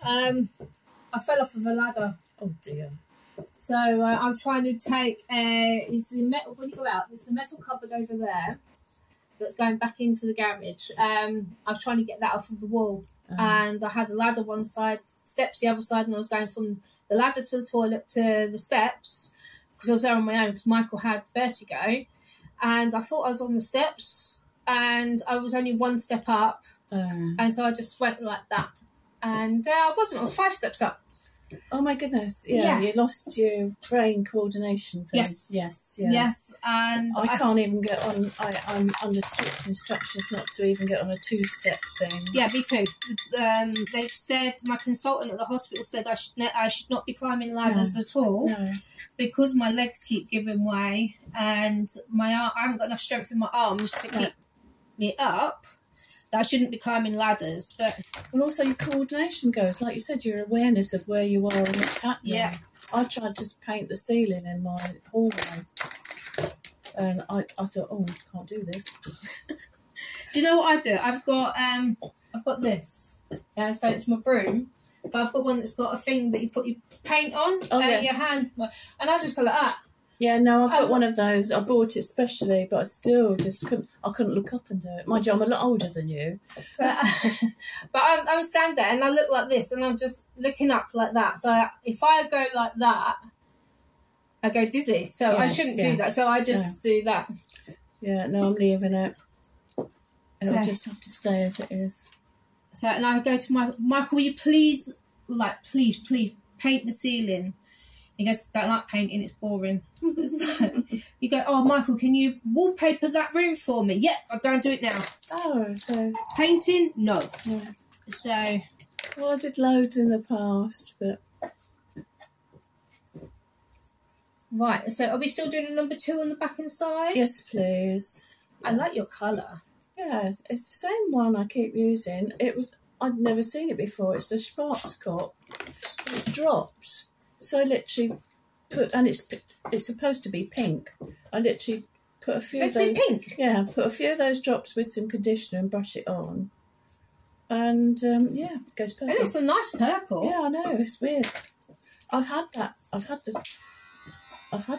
I fell off of a ladder. Oh dear. So I was trying to take is the metal when you go out. There's the metal cupboard over there that's going back into the garage. I was trying to get that off of the wall, and I had a ladder one side, steps the other side, and I was going from the ladder to the toilet to the steps because I was there on my own because Michael had vertigo, and I thought I was on the steps, and I was only one step up, and so I just went like that, and I wasn't. I was 5 steps up. Oh my goodness! Yeah, you lost your brain coordination thing. Yes, and I can't even get on. I'm under strict instructions not to even get on a 2-step thing. Yeah, me too. They've said, my consultant at the hospital said I should not be climbing ladders at all because my legs keep giving way and I haven't got enough strength in my arms to keep me up. I shouldn't be climbing ladders, but also your coordination goes, like you said, your awareness of where you are and what's happening. Yeah, I tried to paint the ceiling in my hallway, and I thought, oh, I can't do this. Do you know what I do? I've got this, so it's my broom, but I've got one that's got a thing that you put your paint on, your hand, and I just go like that. Yeah, no, I've got one of those. I bought it specially, but I still just couldn't look up and do it. Mind you, I'm a lot older than you. But I was standing there and I look like this and I'm just looking up like that. So if I go like that, I go dizzy. So I shouldn't do that. So I just do that. Yeah, no, I'm leaving it. It'll just have to stay as it is. So, and I go to Michael, will you please paint the ceiling? He goes, don't like painting, it's boring. You go, oh, Michael, can you wallpaper that room for me? Yep, I'll go and do it now. Oh, so... Painting? No. Yeah. So... Well, I did loads in the past, but... Right, so are we still doing a number 2 on the back and side? Yes, please. I like your colour. Yeah, it's the same one I keep using. I'd never seen it before. It's the Schwarzkopf. It's drops. So I literally and it's supposed to be pink. I literally put a few of those. Pink? Yeah, put a few of those drops with some conditioner and brush it on. And it goes purple. It looks a nice purple. Yeah, I know, it's weird. I've had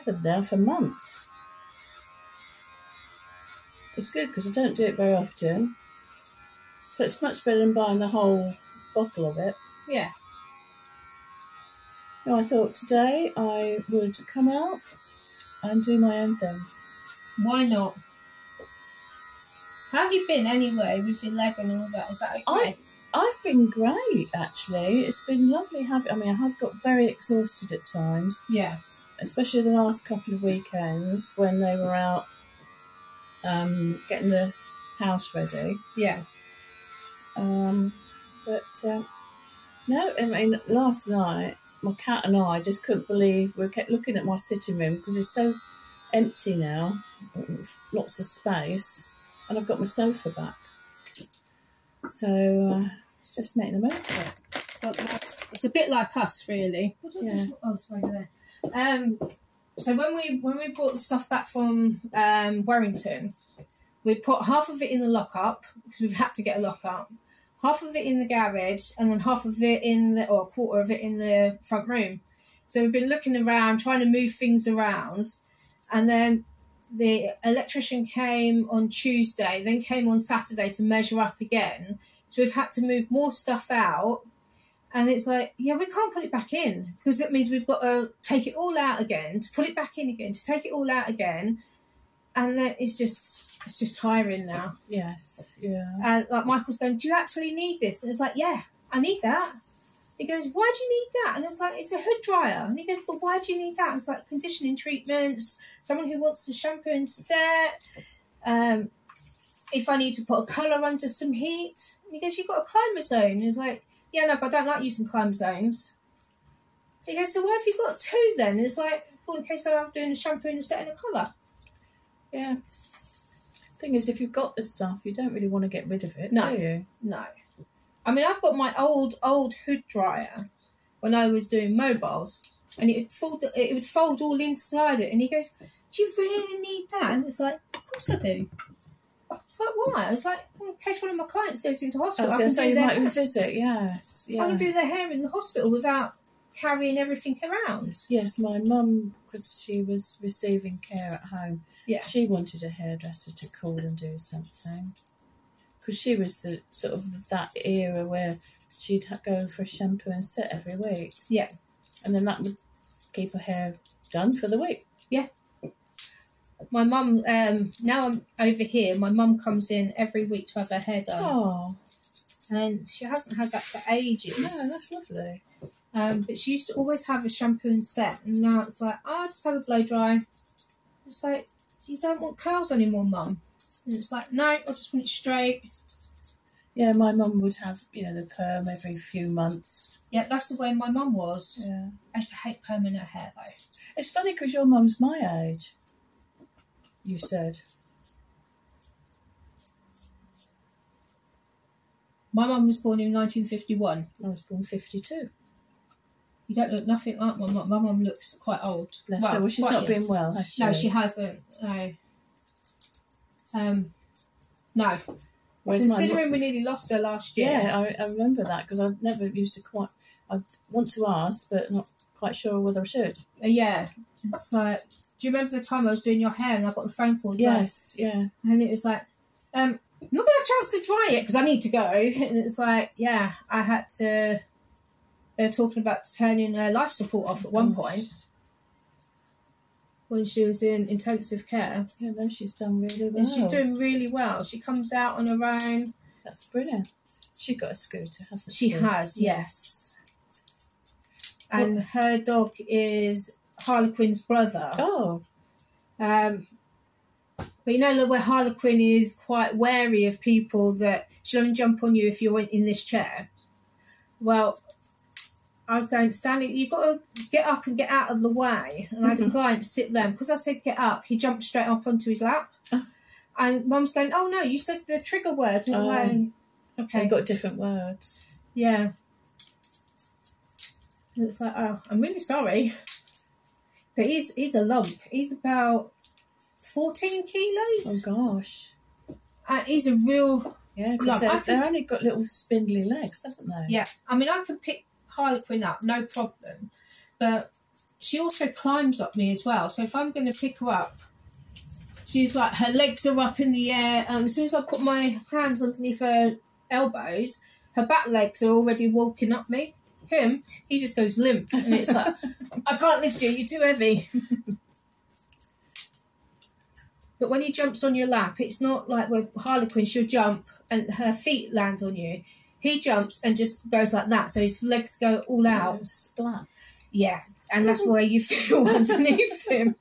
them there for months. It's good because I don't do it very often. So it's much better than buying the whole bottle of it. Yeah. No, I thought today I would come out and do my own thing. Why not? How have you been anyway with your leg and all that? Is that okay? I've been great, actually. It's been lovely I have got very exhausted at times. Yeah. Especially the last couple of weekends when they were out getting the house ready. Yeah. No, last night, my cat and I just couldn't believe we kept looking at my sitting room because it's so empty now, lots of space, and I've got my sofa back. So it's just making the most of it. Well, it's a bit like us, really. Yeah. Oh, sorry, there. So when we brought the stuff back from Warrington, we put half of it in the lock-up because we've had to get a lock-up. Half of it in the garage and then half of it or a quarter of it in the front room. So we've been looking around, trying to move things around. And then the electrician came on Tuesday, then came on Saturday to measure up again. So we've had to move more stuff out. And it's like, yeah, we can't put it back in because that means we've got to take it all out again, to put it back in again, to take it all out again. And then it's just tiring now. Yes, yeah. And like Michael's going, do you actually need this? And it's like, yeah, I need that. He goes, why do you need that? And it's like, it's a hood dryer. And he goes, well, why do you need that? And it's like conditioning treatments, someone who wants to shampoo and set. If I need to put a colour under some heat. And he goes, you've got a climber zone. And he's like, yeah, no, but I don't like using climber zones. He goes, so why have you got 2 then? And it's like, well, in case I'm doing a shampoo and a set and a colour. Yeah. Thing is, if you've got the stuff, you don't really want to get rid of it, do you? No. I mean, I've got my old hood dryer when I was doing mobiles, and it would fold all inside it. And he goes, "Do you really need that?" And it's like, "Of course I do." It's like, why? It's like, in case one of my clients goes into I hospital, was I going can to say do you their might hair. visit. Yes, yeah. I can do their hair in the hospital without carrying everything around. Yes, my mum, because she was receiving care at home, Yeah. she wanted a hairdresser to call and do something. Because she was the sort of that era where she'd go for a shampoo and set every week. Yeah. And then that would keep her hair done for the week. Yeah. My mum, now I'm over here, my mum comes in every week to have her hair done. Oh. And she hasn't had that for ages. No, that's lovely. But she used to always have a shampoo and set, and now it's like, oh, just have a blow dry. It's like, you don't want curls anymore, Mum. And it's like, no, I just want it straight. Yeah, my mum would have, the perm every few months. Yeah, that's the way my mum was. Yeah. I used to hate perming her hair, though. It's funny because your mum's my age, you said. My mum was born in 1951. I was born 52. You don't look nothing like my mum. My mum looks quite old. Bless her. Well, she's quite not young. been well, has she? No, she hasn't. No. No. Whereas Considering we nearly lost her last year. Yeah, I remember that because I never used to quite... I want to ask, but not quite sure whether I should. Yeah. It's like, do you remember the time I was doing your hair and I got the phone call? Yes, yeah. And it was like, I'm not going to have a chance to dry it because I need to go. And it's like, yeah, I had to... They were talking about turning her life support off at one point when she was in intensive care. Yeah, no, she's done really well. And she's doing really well. She comes out on her own. That's brilliant. She got a scooter, hasn't She she? has, yes. And her dog is Harlequin's brother. Oh. But you know where Harlequin is quite wary of people that she'll only jump on you if you're in this chair. Well, I was going, Stanley, you've got to get up and get out of the way. And I had a client sit there. Because I said get up, he jumped straight up onto his lap. And Mum's going, oh, no, you said the trigger word. And I'm like, okay. They've got different words. Yeah. And it's like, oh, I'm really sorry. But he's a lump. He's about 14 kilos. Oh, gosh. He's a real Yeah, because they've only got little spindly legs, haven't they? Yeah. I mean, I can pick Harlequin up, no problem. But she also climbs up me as well. So if I'm going to pick her up, she's like, her legs are up in the air. And as soon as I put my hands underneath her elbows, her back legs are already walking up me. Him, he just goes limp. And it's like, I can't lift you, you're too heavy. But when he jumps on your lap, it's not like with Harlequin, she'll jump and her feet land on you. He jumps and just goes like that, so his legs go all out. Oh, splat. Yeah, and that's where you feel underneath him.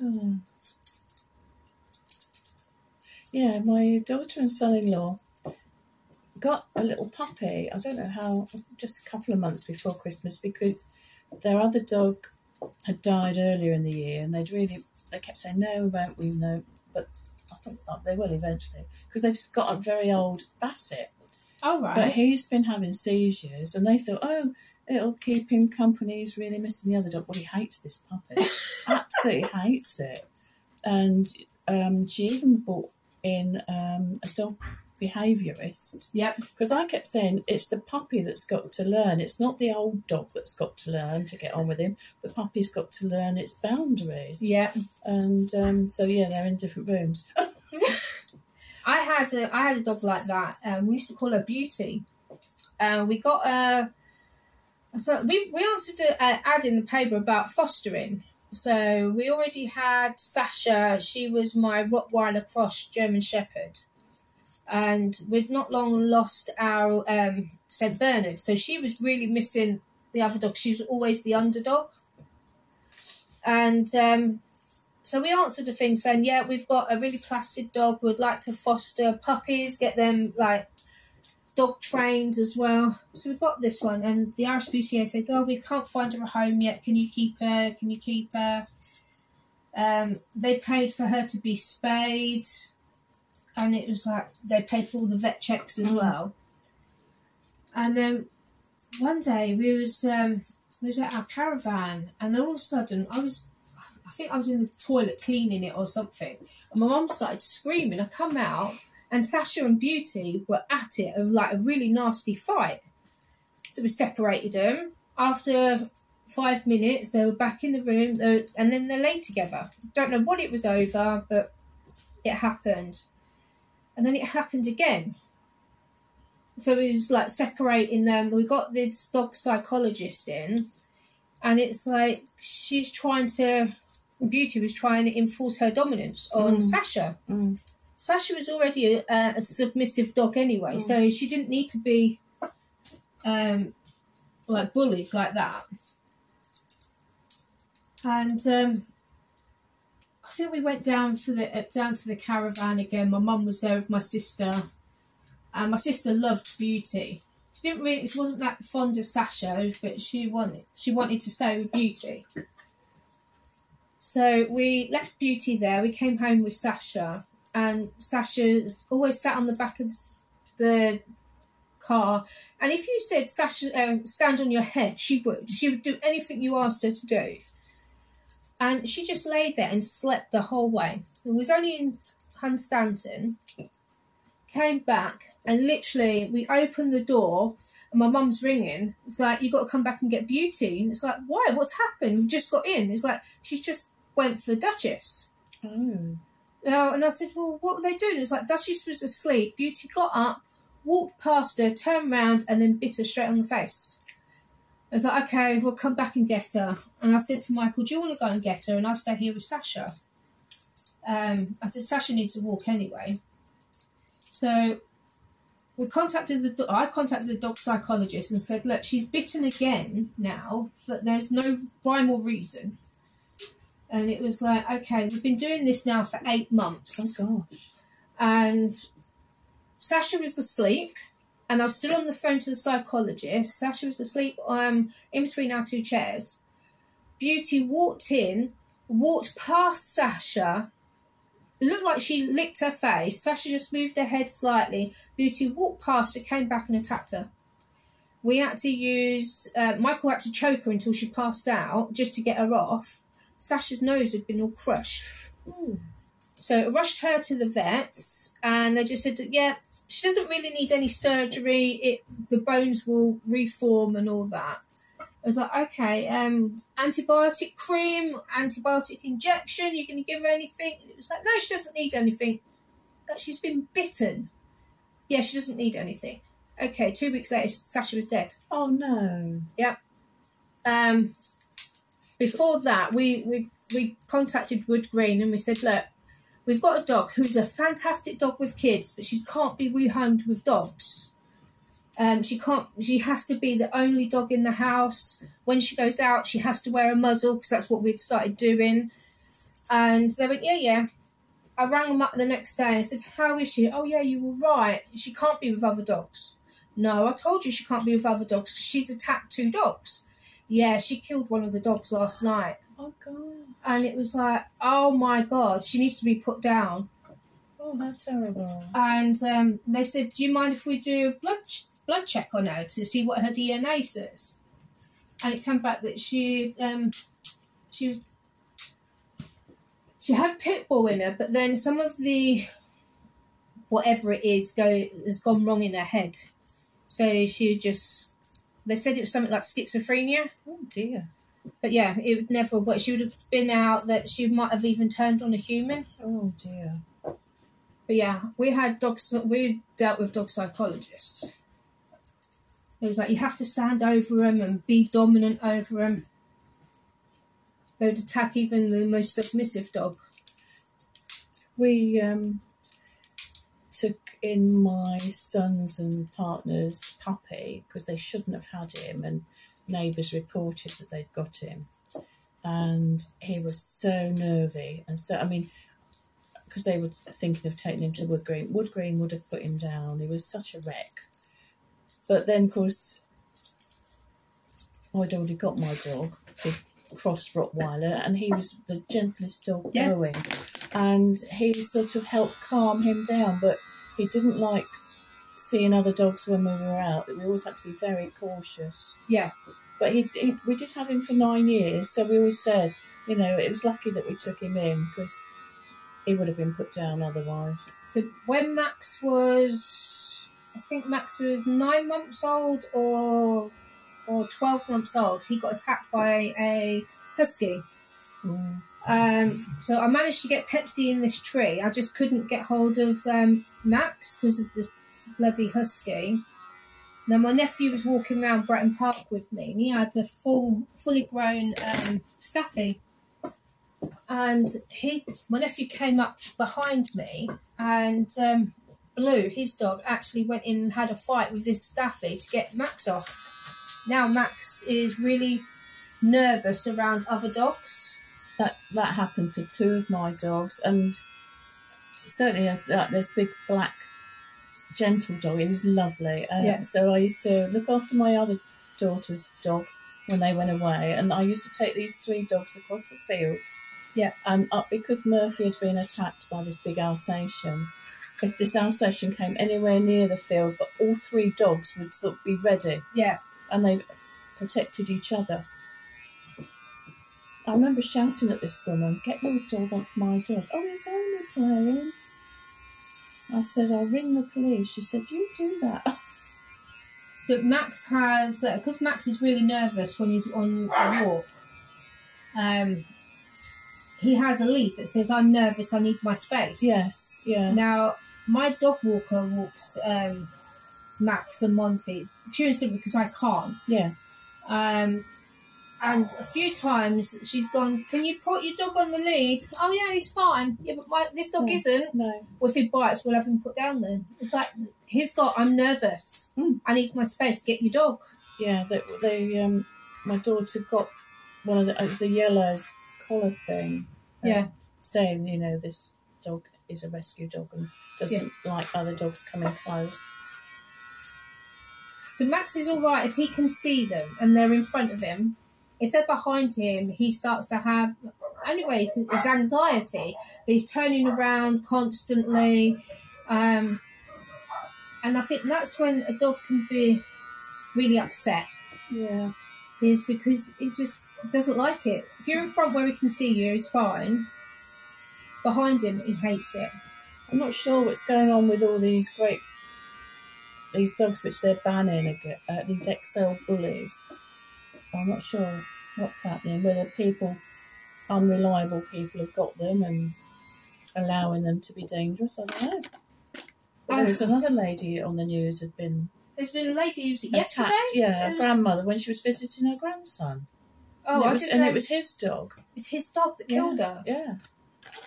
Oh. Yeah, my daughter and son-in-law got a little puppy, I don't know how, just a couple of months before Christmas, because their other dog had died earlier in the year, and they kept saying, no, we won't, we know, but I thought they will eventually, because they've got a very old Basset. All right. But he's been having seizures, and they thought, oh, it'll keep him company. He's really missing the other dog. Well, he hates this puppy. Absolutely hates it. And she even brought in a dog behaviourist. Yep. Because I kept saying, it's the puppy that's got to learn. It's not the old dog that's got to learn to get on with him. The puppy's got to learn its boundaries. Yeah. And so, yeah, they're in different rooms. I had a dog like that. We used to call her Beauty. We got a... So we answered an ad in the paper about fostering. So we already had Sasha. She was my Rottweiler cross German Shepherd. And we'd not long lost our St. Bernard. So she was really missing the other dog. She was always the underdog. And... so we answered the thing saying, yeah, we've got a really placid dog. We'd like to foster puppies, get them, like, dog trained as well. So we got this one. And the RSPCA said, oh, we can't find her a home yet. Can you keep her? Can you keep her? They paid for her to be spayed. And it was like, they paid for all the vet checks as well. And then one day we was at our caravan. And all of a sudden, I I think I was in the toilet cleaning it or something. And my mum started screaming. I come out and Sasha and Beauty were at it, like a really nasty fight. So we separated them. After 5 minutes, they were back in the room, and then they lay together. Don't know what it was over, but it happened. And then it happened again. So it was like separating them. We got this dog psychologist in, and it's like Beauty was trying to enforce her dominance on Sasha. Sasha was already a submissive dog anyway, so she didn't need to be like bullied like that. And I think we went down to the caravan again. My mum was there with my sister, and my sister loved Beauty. She wasn't that fond of Sasha, but she wanted to stay with Beauty. So we left Beauty there. We came home with Sasha, and Sasha's always sat on the back of the car. And if you said, Sasha, stand on your head, she would. She would do anything you asked her to do. And she just laid there and slept the whole way. It was only in Hunstanton. Came back, and literally we opened the door, and my mum's ringing. It's like, you got to come back and get Beauty. And it's like, why? What's happened? We've just got in. It's like, she just went for Duchess. Oh. And I said, well, what were they doing? It's like, Duchess was asleep. Beauty got up, walked past her, turned round, and then bit her straight on the face. I was like, okay, we'll come back and get her. And I said to Michael, do you want to go and get her? And I'll stay here with Sasha. I said, Sasha needs to walk anyway. So I contacted the dog psychologist and said, look, she's bitten again now, but there's no rhyme or reason. And it was like, okay, we've been doing this now for 8 months. Oh, gosh. And Sasha was asleep, and I was still on the phone to the psychologist. Sasha was asleep in between our 2 chairs. Beauty walked past Sasha. It looked like she licked her face. Sasha just moved her head slightly. Beauty walked past her, came back and attacked her. We had to use... Michael had to choke her until she passed out just to get her off. Sasha's nose had been all crushed. Ooh. So I rushed her to the vets, and they just said, that, yeah, she doesn't really need any surgery. The bones will reform and all that. I was like, okay, antibiotic cream, antibiotic injection, you're going to give her anything? And it was like, no, she doesn't need anything. But she's been bitten. Yeah, she doesn't need anything. Okay, 2 weeks later, Sasha was dead. Oh, no. Yep. Before that, we contacted Wood Green and we said, look, we've got a dog who's a fantastic dog with kids, but she can't be rehomed with dogs. She has to be the only dog in the house. When she goes out, she has to wear a muzzle, because that's what we'd started doing. And they went, yeah. I rang them up the next day and said, how is she? Oh, yeah, you were right. She can't be with other dogs. No, I told you she can't be with other dogs because she's attacked 2 dogs. Yeah, she killed one of the dogs last night. Oh, God. And it was like, oh, my God, she needs to be put down. Oh, that's terrible. And they said, do you mind if we do a blood check on her to see what her DNA says? And it came back that she had pit bull in her, but then some of the whatever it is has gone wrong in her head. So they said it was something like schizophrenia. Oh dear. But yeah, it would never. But she would have been out that she might have even turned on a human. Oh dear. But yeah, we dealt with dog psychologists. It was like, you have to stand over them and be dominant over them. They would attack even the most submissive dog. We took in my son's and partner's puppy because they shouldn't have had him, and neighbours reported that they'd got him. And he was so nervy. And so, I mean, because they were thinking of taking him to Wood Green. Wood Green would have put him down. He was such a wreck. But then, of course, I'd already got my dog, big cross Rottweiler, and he was the gentlest dog going. And he sort of helped calm him down, but he didn't like seeing other dogs when we were out. We always had to be very cautious. Yeah. But we did have him for 9 years, so we always said, you know, it was lucky that we took him in because he would have been put down otherwise. So when Max was, I think Max was 9 months old or 12 months old, he got attacked by a husky. So I managed to get Pepsi in this tree. I just couldn't get hold of Max because of the bloody husky. Now my nephew was walking around Bretton Park with me, and he had a fully grown staffy. And my nephew came up behind me, and Blue, his dog, actually went in and had a fight with this staffy to get Max off. Now Max is really nervous around other dogs. That happened to 2 of my dogs, and certainly this big black gentle dog. He was lovely. So I used to look after my other daughter's dog when they went away, and I used to take these 3 dogs across the fields. Yeah. And because Murphy had been attacked by this big Alsatian, if this Alsatian came anywhere near the field, but all 3 dogs would sort of be ready. Yeah. And they protected each other. I remember shouting at this woman, "Get your dog off my dog." "Oh, he's only playing." I said, "I'll ring the police." She said, "You do that." So Max has, because Max is really nervous when he's on a walk, he has a lead that says, "I'm nervous, I need my space." Yes, yeah. Now, my dog walker walks Max and Monty, purely simply because I can't. Yeah. And a few times she's gone, "Can you put your dog on the lead?" "Oh yeah, he's fine." "Yeah, but this dog isn't." No. Well, if he bites, we'll have him put down then. It's like, "I'm nervous. I need my space. Get your dog." Yeah, my daughter got one of it was a yellow collar thing. Saying, you know, this dog is a rescue dog and doesn't like other dogs coming close. So Max is all right if he can see them and they're in front of him. If they're behind him, he starts to have, anyway, his anxiety. He's turning around constantly. And I think that's when a dog can be really upset. Yeah. Is because he just doesn't like it. If you're in front where he can see you, he's fine. Behind him, he hates it. I'm not sure what's going on with all these dogs which they're banning again, these XL bullies. I'm not sure what's happening, whether unreliable people have got them and allowing them to be dangerous. I don't know. But there was another lady on the news had been... There's been a lady who's yesterday? Yeah, a grandmother when she was visiting her grandson. Oh, and it was his dog. It's his dog that killed her? Yeah.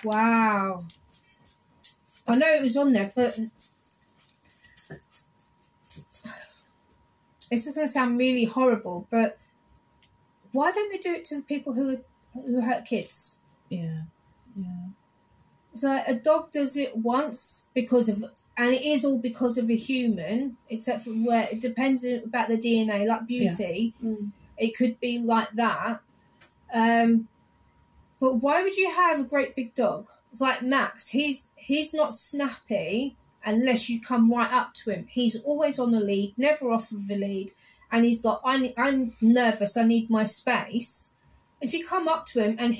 Wow. I know it was on there, but... This is going to sound really horrible, but why don't they do it to the people who hurt kids? Yeah, yeah. So a dog does it once and it is all because of a human, except for where it depends about the DNA, like Beauty. Yeah. It could be like that. But why would you have a great big dog? It's like Max. He's not snappy unless you come right up to him. He's always on the lead, never off of the lead. And he's got, I'm nervous, I need my space. If you come up to him and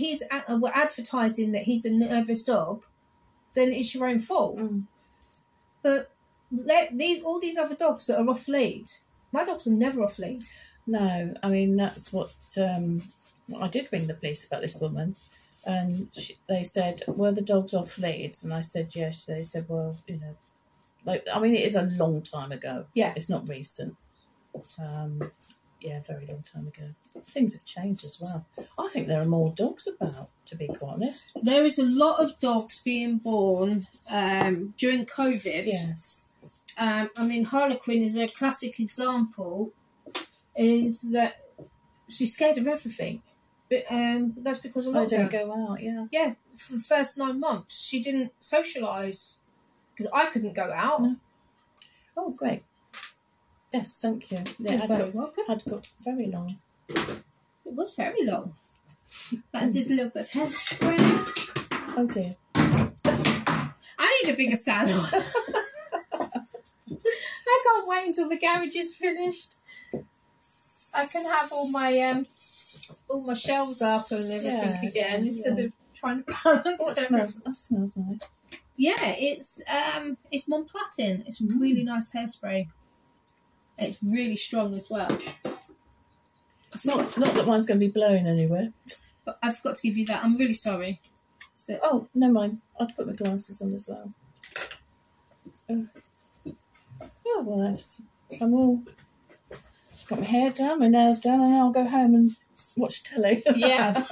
we're advertising that he's a nervous dog, then it's your own fault. But all these other dogs that are off lead, my dogs are never off lead. No, I mean, that's what I did ring the police about this woman. And they said, "Were the dogs off leads?" And I said, yes. They said, "Well, you know, it is a long time ago. Yeah. It's not recent. Very long time ago. Things have changed as well. I think there are more dogs about, to be quite honest. There is a lot of dogs being born during COVID. Yes. I mean, Harlequin is a classic example, is that she's scared of everything. But that's because of lockdown. I don't go out, yeah. Yeah, for the first 9 months, she didn't socialise because I couldn't go out. No. Oh, great. Yes, thank you. Yeah, You're very welcome. Had got very long. It was very long. But I did a little bit of hairspray. Oh dear. I need a bigger salon. I can't wait until the garage is finished. I can have all my all my shelves up and everything again instead of trying to balance. Oh, that smells nice. Yeah, it's platin. It's really nice hairspray. It's really strong as well. Not that mine's going to be blowing anywhere. But I forgot to give you that. I'm really sorry. So, oh, never mind. I'll put my glasses on as well. Oh, well, I'm all got my hair done, my nails done, and I'll go home and watch telly. Yeah.